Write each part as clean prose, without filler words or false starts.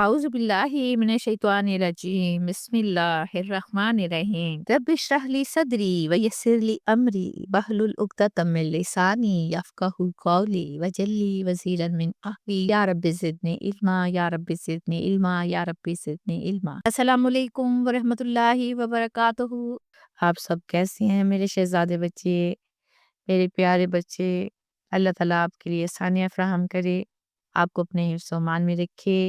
أعوذ بالله من الشيطان الرجيم بسم الله الرحمن الرحيم رب اشرح لي صدري ويسر لي أمري واحلل عقدة من لساني يفقهوا قولي واجعل لي وزيرا من أهلي يا رب زدني علما يا رب زدني علما يا رب زدني علما السلام علیکم ورحمۃ اللہ وبرکاتہ۔ آپ سب کیسے ہیں میرے شہزادے بچے، میرے پیارے بچے؟ اللہ تعالیٰ آپ کے لیے آسانیاں فراہم کرے، آپ کو اپنے حفظ و امان میں رکھے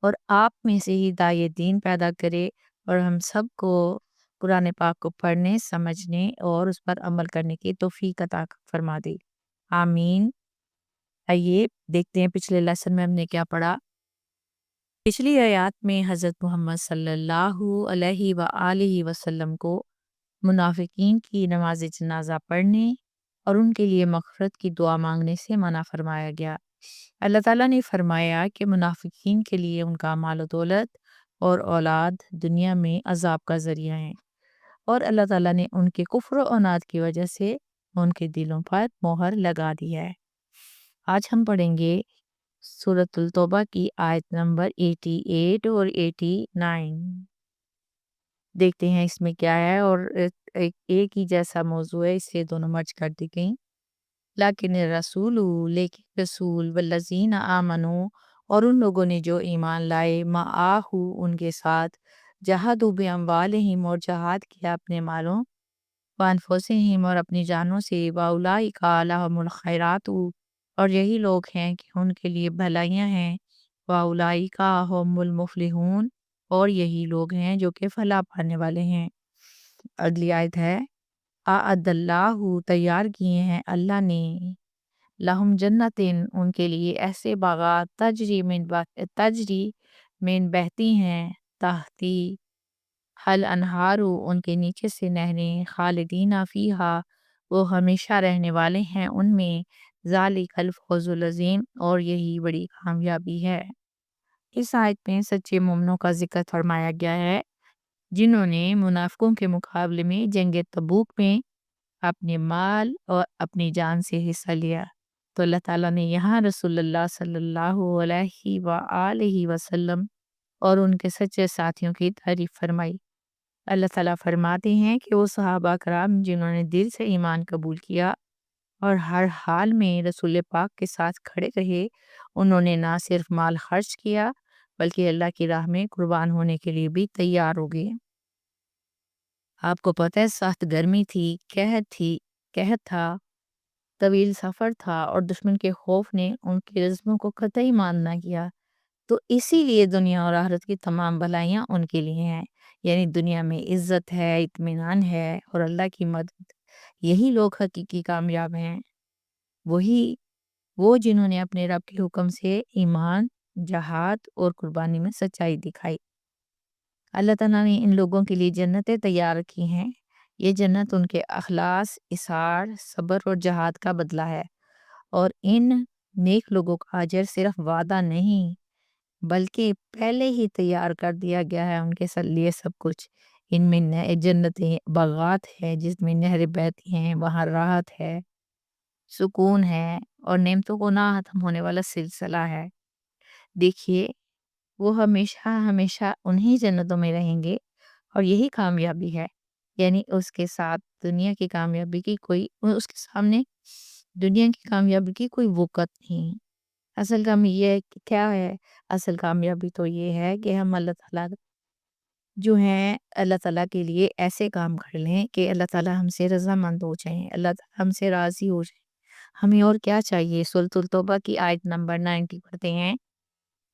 اور آپ میں سے ہی داعیے دین پیدا کرے، اور ہم سب کو قرآن پاک کو پڑھنے، سمجھنے اور اس پر عمل کرنے کی توفیق عطا فرما دے، آمین۔ آئیے دیکھتے ہیں پچھلے لیسن میں ہم نے کیا پڑھا۔ پچھلی آیات میں حضرت محمد صلی اللہ علیہ وآلہ وسلم کو منافقین کی نماز جنازہ پڑھنے اور ان کے لیے مغفرت کی دعا مانگنے سے منع فرمایا گیا۔ اللہ تعالیٰ نے فرمایا کہ منافقین کے لیے ان کا مال و دولت اور اولاد دنیا میں عذاب کا ذریعہ ہیں، اور اللہ تعالیٰ نے ان کے کفر و عناد کی وجہ سے ان کے دلوں پر مہر لگا دی ہے۔ آج ہم پڑھیں گے سورۃ التوبہ کی آیت نمبر 88 اور 89۔ دیکھتے ہیں اس میں کیا ہے، اور ایک ہی جیسا موضوع ہے، اس لیے دونوں مرج کر دی گئیں۔ لیکن لیکن رسول والذین آمنو، اور ان لوگوں نے جو ایمان لائے، معاہو ان کے ساتھ، جہادوا باموالہم اور جہاد کیا اپنے مالوں، وانفسہم اور اپنی جانوں سے، واولئک لہم الخیرات، اور یہی لوگ ہیں کہ ان کے لیے بھلائیاں ہیں، واولئک ھم المفلحون، اور یہی لوگ ہیں جو کہ فلاح پانے والے ہیں۔ اگلی آیت ہے، اعد اللہ، تیار کیے ہیں اللہ نے، لہم جنتین، ان کے لیے ایسے باغات، تجری من بہتی ہیں، تحتی حل انہارو، ان کے نیچے سے نہریں، خالدین فیہا، وہ ہمیشہ رہنے والے ہیں ان میں، ذالک الفوز العظیم، اور یہی بڑی کامیابی ہے۔ اس آیت میں سچے مومنوں کا ذکر فرمایا گیا ہے، جنہوں نے منافقوں کے مقابلے میں جنگ تبوک میں اپنے مال اور اپنی جان سے حصہ لیا۔ تو اللہ تعالیٰ نے یہاں رسول اللہ صلی اللہ علیہ وآلہ وسلم اور ان کے سچے ساتھیوں کی تعریف فرمائی۔ اللہ تعالیٰ فرماتے ہیں کہ وہ صحابہ کرام جنہوں نے دل سے ایمان قبول کیا اور ہر حال میں رسول پاک کے ساتھ کھڑے رہے، انہوں نے نہ صرف مال خرچ کیا بلکہ اللہ کی راہ میں قربان ہونے کے لیے بھی تیار ہو گئے۔ آپ کو پتہ ہے سخت گرمی تھی، قحط تھا، طویل سفر تھا، اور دشمن کے خوف نے ان کے رزموں کو قطعی ماند نہ کیا، تو اسی لیے دنیا اور آخرت کی تمام بھلائیاں ان کے لیے ہیں، یعنی دنیا میں عزت ہے، اطمینان ہے اور اللہ کی مدد۔ یہی لوگ حقیقی کامیاب ہیں، وہ جنہوں نے اپنے رب کے حکم سے ایمان، جہاد اور قربانی میں سچائی دکھائی۔ اللہ تعالیٰ نے ان لوگوں کے لیے جنتیں تیار کی ہیں۔ یہ جنت ان کے اخلاص، اصرار، صبر اور جہاد کا بدلہ ہے، اور ان نیک لوگوں کا اجر صرف وعدہ نہیں بلکہ پہلے ہی تیار کر دیا گیا ہے ان کے لیے سب کچھ۔ ان میں جنتیں، باغات ہیں جس میں نہریں بہتی ہیں، وہاں راحت ہے، سکون ہے، اور نعمتوں کو نہ ختم ہونے والا سلسلہ ہے۔ دیکھیے، وہ ہمیشہ ہمیشہ انہی جنتوں میں رہیں گے، اور یہی کامیابی ہے، یعنی اس کے ساتھ دنیا کی کامیابی کی اس کے سامنے دنیا کی کامیابی کی کوئی وقت نہیں۔ اصل کام یہ کیا ہے؟ اصل کامیابی تو یہ ہے کہ ہم اللہ تعالیٰ جو ہیں، اللہ تعالیٰ کے لیے ایسے کام کر لیں کہ اللہ تعالیٰ ہم سے رضامند ہو جائیں، اللہ تعالیٰ ہم سے راضی ہو جائیں۔ ہمیں اور کیا چاہیے؟ سورۃ التوبہ کی آیت نمبر 90 پڑھتے ہیں،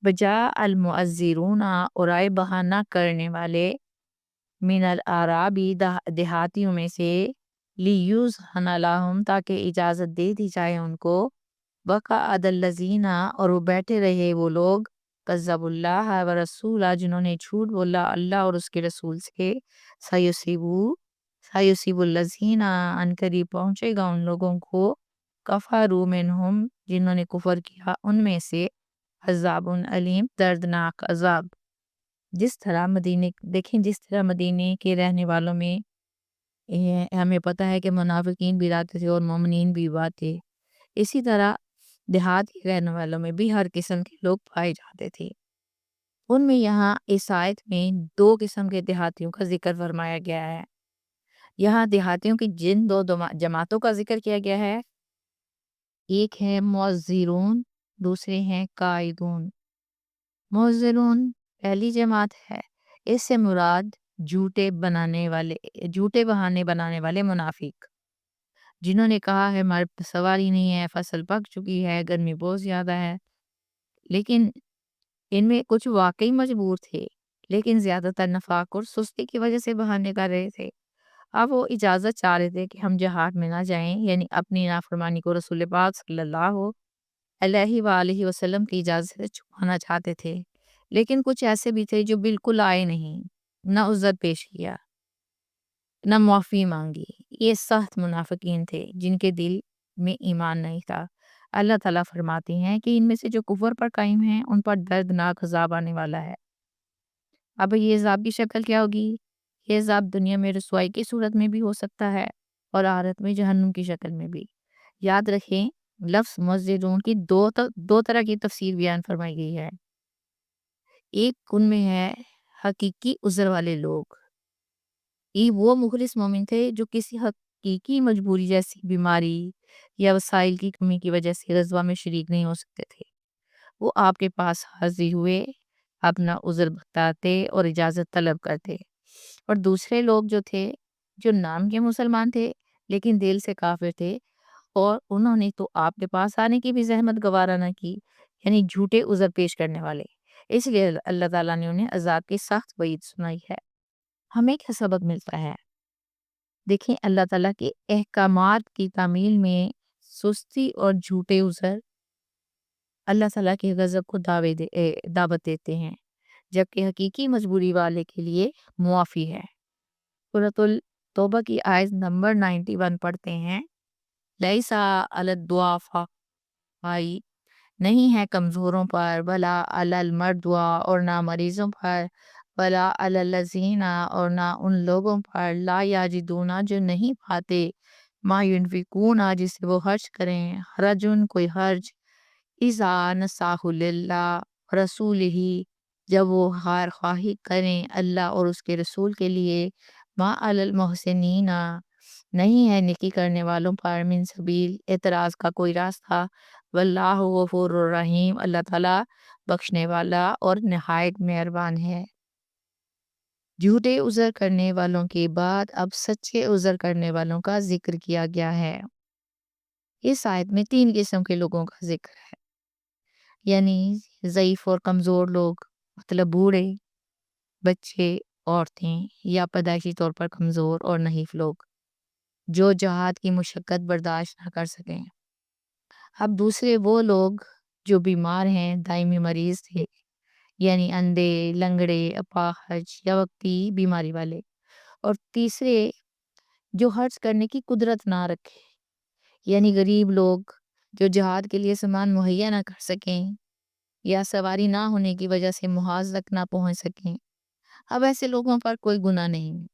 بجا المعذرون، اور آئے بہانہ کرنے والے، من الاعرابی، دیہاتیوں میں سے، لیوزھن لہم، تاکہ اجازت دے دی جائے ان کو، وقعد الذین، اور وہ بیٹھے رہے وہ لوگ، کذبوا اللہ ورسولہ، جنہوں نے جھوٹ بولا اللہ اور اس کے رسول سے، سیصیب الذین، ان قریب پہنچے گا ان لوگوں کو، کفروا منہم، جنہوں نے کفر کیا ان میں سے، عذاب علیم، دردناک عذاب۔ جس طرح مدینے کے رہنے والوں میں ہمیں پتہ ہے کہ منافقین بھی رہتے تھے اور مومنین بھی تھے، اسی طرح دیہات کے رہنے والوں میں بھی ہر قسم کے لوگ پائے جاتے تھے۔ ان میں یہاں اس آیت میں دو قسم کے دیہاتیوں کا ذکر فرمایا گیا ہے۔ یہاں دیہاتیوں کی جن دو جماعتوں کا ذکر کیا گیا ہے، ایک ہے معذرون، دوسرے ہیں قائدون۔ معذرون پہلی جماعت ہے، اس سے مراد جھوٹے بہانے بنانے والے منافق، جنہوں نے کہا ہے ہمارے سواری نہیں ہے، فصل پک چکی ہے، گرمی بہت زیادہ ہے، لیکن ان میں کچھ واقعی مجبور تھے، لیکن زیادہ تر نفاق اور سستی کی وجہ سے بہانے کر رہے تھے۔ اب وہ اجازت چاہ رہے تھے کہ ہم جہاد میں نہ جائیں، یعنی اپنی نافرمانی کو رسول پاک صلی اللہ علیہ وآلہ وسلم کی اجازت سے چھپانا چاہتے تھے، لیکن کچھ ایسے بھی تھے جو بالکل آئے نہیں، نہ عذر پیش کیا، نہ معافی مانگی۔ یہ سخت منافقین تھے جن کے دل میں ایمان نہیں تھا۔ اللہ تعالیٰ فرماتے ہیں کہ ان میں سے جو کفر پر قائم ہیں ان پر دردناک عذاب آنے والا ہے۔ اب یہ عذاب کی شکل کیا ہوگی؟ یہ عذاب دنیا میں رسوائی کی صورت میں بھی ہو سکتا ہے اور آخرت میں جہنم کی شکل میں بھی۔ یاد رکھیں، لفظ مزدورون کی دو طرح کی تفسیر بیان فرمائی گئی ہے۔ ایک ان میں ہے حقیقی عذر والے لوگ، یہ وہ مخلص مومن تھے جو کسی حقیقی مجبوری جیسی بیماری یا وسائل کی کمی کی وجہ سے غزوہ میں شریک نہیں ہو سکتے تھے۔ وہ آپ کے پاس حاضر ہوئے، اپنا عذر بتاتے اور اجازت طلب کرتے۔ اور دوسرے لوگ جو تھے، جو نام کے مسلمان تھے لیکن دل سے کافر تھے، اور انہوں نے تو آپ کے پاس آنے کی بھی زحمت گوارا نہ کی، یعنی جھوٹے عذر پیش کرنے والے۔ اس لیے اللہ تعالیٰ نے انہیں عذاب کی سخت وعید سنائی ہے۔ ہمیں کیا سبق ملتا ہے؟ دیکھیں، اللہ تعالیٰ کے احکامات کی تعمیل میں سستی اور جھوٹے عذر اللہ تعالیٰ کے غضب کو دعوت دیتے ہیں، جبکہ حقیقی مجبوری والے کے لیے معافی ہے۔ سورۃ التوبہ کی آیت نمبر 91 پڑھتے ہیں، لیسا علی الضعفاء، نہیں ہے کمزوروں پر، بلا علی المرضى، اور نہ مریضوں پر، بلا علی الذین، اور نہ ان لوگوں پر، لا یجدون، جو نہیں پاتے، ما ینفقون، جس سے وہ خرچ کریں، حرجن، کوئی حرج، اذا نصحوا للہ رسولہ، جب وہ خیر خواہی کریں اللہ اور اس کے رسول کے لیے، ما علی المحسنین، نہیں ہے نیکی کرنے والوں پر، من سبیل، اعتراض کا کوئی راستہ، واللہ غفور الرحیم، اللہ تعالیٰ بخشنے والا اور نہایت مہربان ہے۔ جھوٹے عذر کرنے والوں کے بعد اب سچے عذر کرنے والوں کا ذکر کیا گیا ہے۔ اس آیت میں 3 قسم کے لوگوں کا ذکر ہے، یعنی ضعیف اور کمزور لوگ، مطلب بوڑھے، بچے، عورتیں، یا پیدائشی طور پر کمزور اور نحیف لوگ جو جہاد کی مشقت برداشت نہ کر سکیں۔ اب دوسرے وہ لوگ جو بیمار ہیں، دائمی مریض تھے، یعنی اندھے، لنگڑے، اپاہج یا وقتی بیماری والے۔ اور تیسرے جو خرچ کرنے کی قدرت نہ رکھے، یعنی غریب لوگ جو جہاد کے لیے سامان مہیا نہ کر سکیں یا سواری نہ ہونے کی وجہ سے محاذ تک نہ پہنچ سکیں۔ اب ایسے لوگوں پر کوئی گناہ نہیں،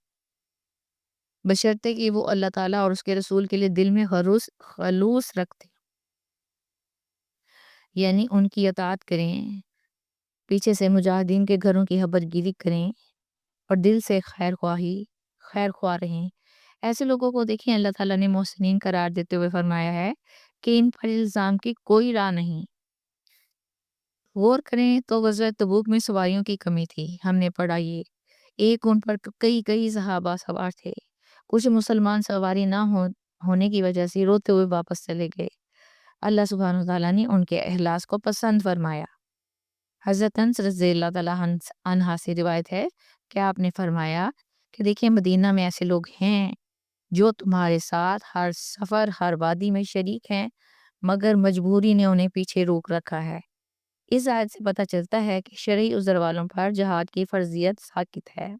بشرطے کہ وہ اللہ تعالیٰ اور اس کے رسول کے لیے دل میں خلوص رکھتے، یعنی ان کی اطاعت کریں، پیچھے سے مجاہدین کے گھروں کی خبر گیری کریں اور دل سے خیر خواہ رہیں۔ ایسے لوگوں کو دیکھیں، اللہ تعالیٰ نے محسنین قرار دیتے ہوئے فرمایا ہے کہ ان پر الزام کی کوئی راہ نہیں۔ غور کریں تو غزوہ تبوک میں سواریوں کی کمی تھی، ہم نے پڑھا یہ، ایک ان پر کئی صحابہ سوار تھے، کچھ مسلمان سواری نہ ہونے کی وجہ سے روتے ہوئے واپس چلے گئے۔ اللہ سبحانہ وتعالیٰ نے ان کے اخلاص کو پسند فرمایا۔ حضرت انس رضی اللہ تعالیٰ عنہ سے روایت ہے کہ آپ نے فرمایا کہ دیکھیں، مدینہ میں ایسے لوگ ہیں جو تمہارے ساتھ ہر سفر، ہر وادی میں شریک ہیں، مگر مجبوری نے انہیں پیچھے روک رکھا ہے۔ اس آیت سے پتہ چلتا ہے کہ شرعی عذر والوں پر جہاد کی فرضیت ثابت ہے،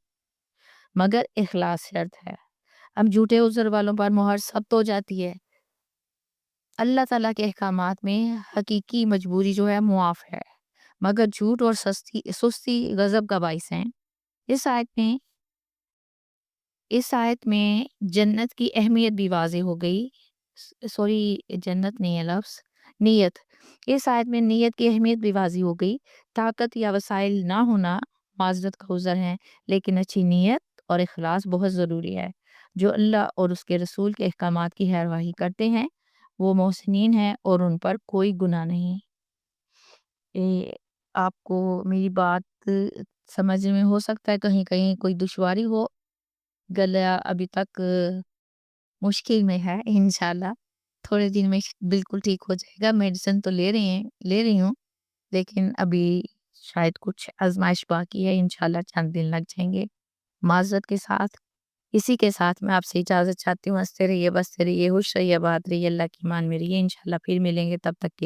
مگر اخلاص شرط ہے۔ اب جھوٹے عذر والوں پر مہر سخت ہو جاتی ہے۔ اللہ تعالیٰ کے احکامات میں حقیقی مجبوری جو ہے معاف ہے، مگر جھوٹ اور سستی غضب کا باعث ہیں۔ اس آیت میں جنت کی اہمیت بھی واضح ہو گئی، جنت نہیں ہے لفظ، نیت، اس آیت میں نیت کی اہمیت بھی واضح ہو گئی۔ طاقت یا وسائل نہ ہونا معذرت کا عذر ہے، لیکن اچھی نیت اور اخلاص بہت ضروری ہے۔ جو اللہ اور اس کے رسول کے احکامات کی پیروی کرتے ہیں وہ محسنین ہیں اور ان پر کوئی گناہ نہیں۔ آپ کو میری بات سمجھ میں ہو سکتا ہے کہیں کہیں کوئی دشواری ہو، گلا ابھی تک مشکل میں ہے، انشاءاللہ تھوڑے دن میں بالکل ٹھیک ہو جائے گا۔ میڈیسن تو لے رہی ہوں، لیکن ابھی شاید کچھ آزمائش باقی ہے، انشاءاللہ چند دن لگ جائیں گے۔ معذرت کے ساتھ اسی کے ساتھ میں آپ سے اجازت چاہتی ہوں۔ ہنستے رہیے، بستے رہیے، خوش رہیے، آباد رہیے، اللہ کی مان میں رہیے۔ انشاءاللہ پھر ملیں گے، تب تک کے